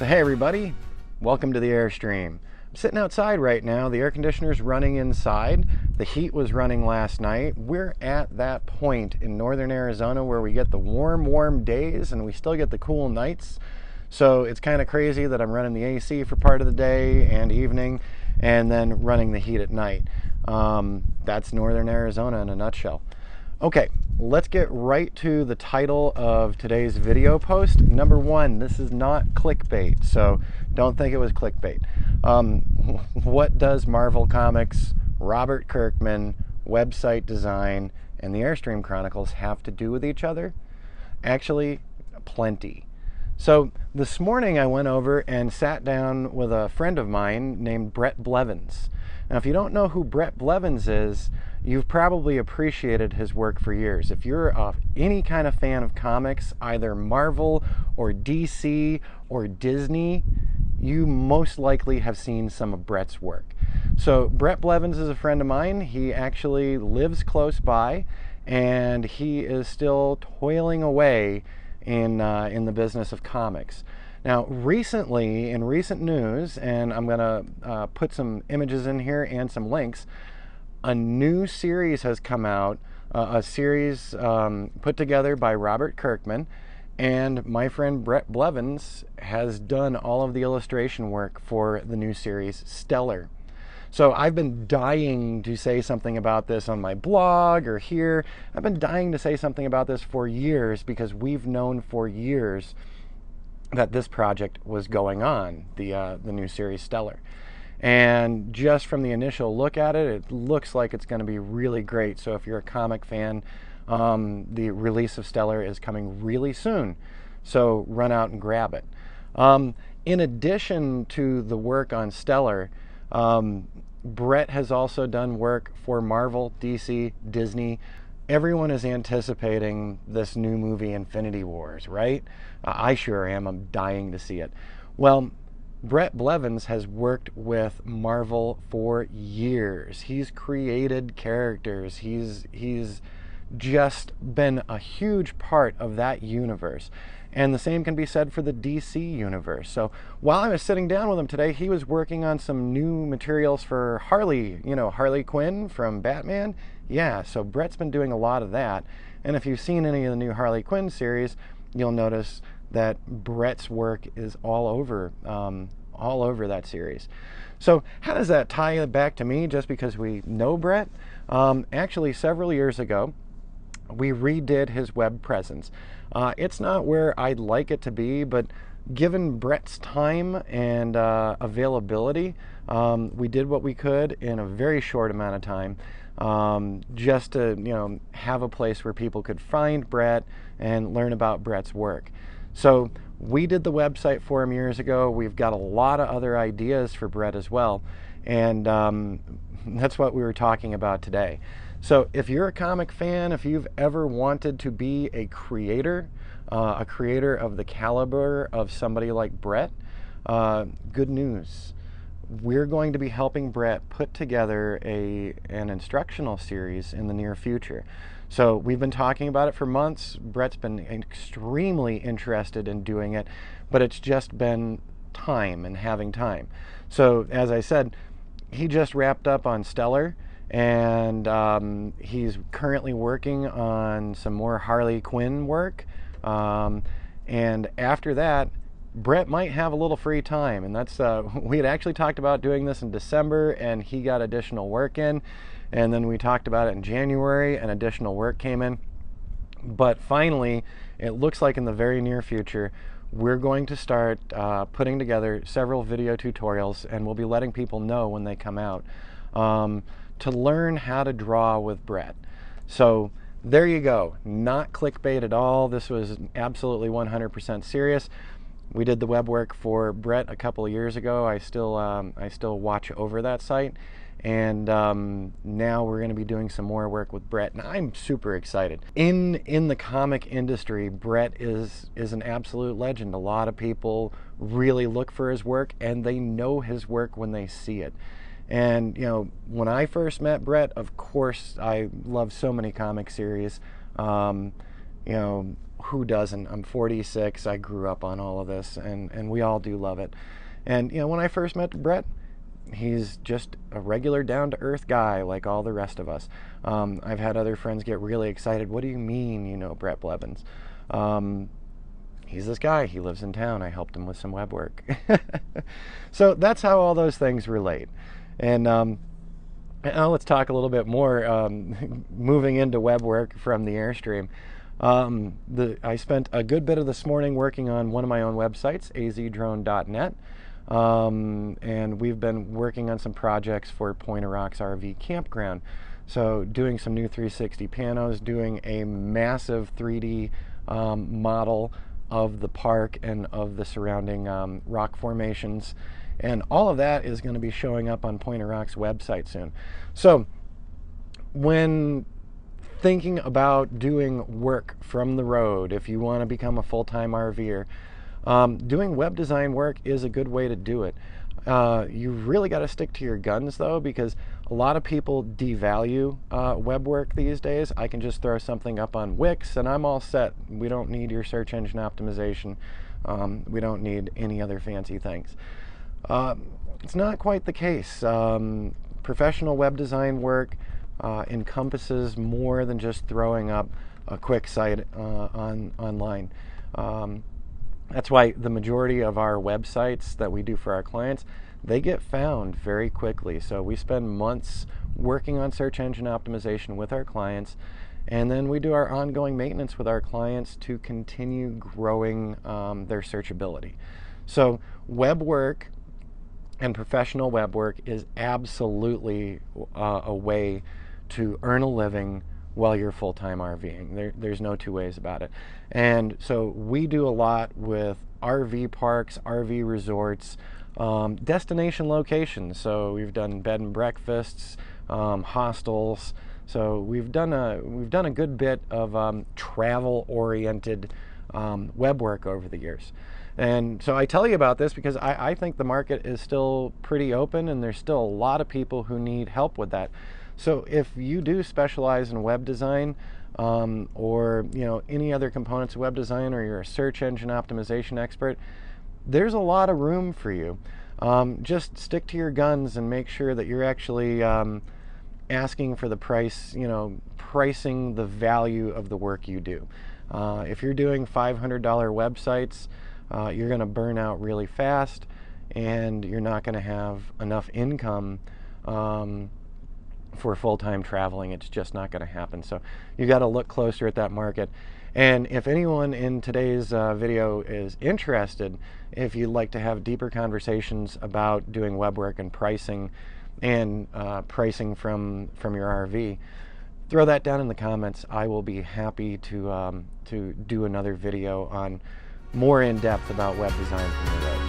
So hey everybody, welcome to the Airstream. I'm sitting outside right now. The air conditioner's running inside. The heat was running last night. We're at that point in northern Arizona where we get the warm days and we still get the cool nights. So it's kind of crazy that I'm running the AC for part of the day and evening and then running the heat at night. That's northern Arizona in a nutshell. Okay, let's get right to the title of today's video post. Number one, this is not clickbait, so don't think it was clickbait. What does Marvel Comics, Robert Kirkman, website design, and the Airstream Chronicles have to do with each other? Actually, plenty. So this morning I went over and sat down with a friend of mine named Bret Blevins. Now, if you don't know who Bret Blevins is, you've probably appreciated his work for years. If you're any kind of fan of comics, either Marvel or DC or Disney, you most likely have seen some of Bret's work. So Bret Blevins is a friend of mine. He actually lives close by, and he is still toiling away in the business of comics. Now, recently, in recent news, and I'm going to put some images in here and some links, a new series has come out, a series put together by Robert Kirkman, and my friend Bret Blevins has done all of the illustration work for the new series, Stellar. So I've been dying to say something about this on my blog or here. I've been dying to say something about this for years because we've known for years that this project was going on, the new series Stellar. And just from the initial look at it, it looks like it's going to be really great. So if you're a comic fan, the release of Stellar is coming really soon. So run out and grab it. In addition to the work on Stellar, Bret has also done work for Marvel, DC, Disney. Everyone is anticipating this new movie, Infinity Wars, right? I sure am. I'm dying to see it. Well, Bret Blevins has worked with Marvel for years. He's created characters. He's just been a huge part of that universe. And the same can be said for the DC universe. So while I was sitting down with him today, he was working on some new materials for Harley, Harley Quinn from Batman. Yeah, so Bret's been doing a lot of that. And if you've seen any of the new Harley Quinn series, you'll notice that Bret's work is all over that series. So how does that tie back to me just because we know Bret? Actually, several years ago, we redid his web presence. It's not where I'd like it to be, but given Bret's time and availability, we did what we could in a very short amount of time, just to have a place where people could find Bret and learn about Bret's work. So we did the website for him years ago. We've got a lot of other ideas for Bret as well, and that's what we were talking about today. So if you're a comic fan, if you've ever wanted to be a creator of the caliber of somebody like Bret, good news. We're going to be helping Bret put together an instructional series in the near future. So we've been talking about it for months. Bret's been extremely interested in doing it, but it's just been time and having time. So as I said, he just wrapped up on Stellar, and he's currently working on some more Harley Quinn work. And after that, Bret might have a little free time, and that's we had actually talked about doing this in December, and he got additional work in, and then we talked about it in January, and additional work came in. But finally, it looks like in the very near future, we're going to start putting together several video tutorials, and we'll be letting people know when they come out to learn how to draw with Bret. So there you go. Not clickbait at all. This was absolutely 100% serious. We did the web work for Bret a couple of years ago. I still watch over that site, and now we're going to be doing some more work with Bret, and I'm super excited. In the comic industry, Bret is an absolute legend. A lot of people really look for his work, and they know his work when they see it. And when I first met Bret, of course, I love so many comic series. who doesn't? I'm 46. I grew up on all of this, and we all do love it. And when I first met Bret, he's just a regular down-to-earth guy like all the rest of us. I've had other friends get really excited. What do you mean, Bret Blevins? He's this guy. He lives in town. I helped him with some web work. So that's how all those things relate. And now let's talk a little bit more, moving into web work from the Airstream. I spent a good bit of this morning working on one of my own websites, azdrone.net. And we've been working on some projects for Pointer Rocks RV Campground. So doing some new 360 panos, doing a massive 3D model of the park and of the surrounding rock formations. And all of that is going to be showing up on Pointer Rocks website soon. So when thinking about doing work from the road, if you want to become a full-time RVer, doing web design work is a good way to do it. You really got to stick to your guns though, because a lot of people devalue web work these days. I can just throw something up on Wix and I'm all set. We don't need your search engine optimization. We don't need any other fancy things. It's not quite the case. Professional web design work encompasses more than just throwing up a quick site online. That's why the majority of our websites that we do for our clients, they get found very quickly. So we spend months working on search engine optimization with our clients, and then we do our ongoing maintenance with our clients to continue growing their searchability. So web work and professional web work is absolutely a way to earn a living while you're full-time RVing. There's no two ways about it. And so we do a lot with RV parks, RV resorts, destination locations. So we've done bed and breakfasts, hostels. So we've done a good bit of travel-oriented web work over the years. And so I tell you about this because I think the market is still pretty open and there's still a lot of people who need help with that. So if you do specialize in web design or any other components of web design, or you're a search engine optimization expert, there's a lot of room for you. Just stick to your guns and make sure that you're actually asking for the price, pricing the value of the work you do. If you're doing $500 websites, you're going to burn out really fast and you're not going to have enough income for full-time traveling. It's just not going to happen. So you got to look closer at that market. And if anyone in today's video is interested, if you'd like to have deeper conversations about doing web work and pricing pricing from your RV, throw that down in the comments. I will be happy to do another video on more in depth about web design from the road.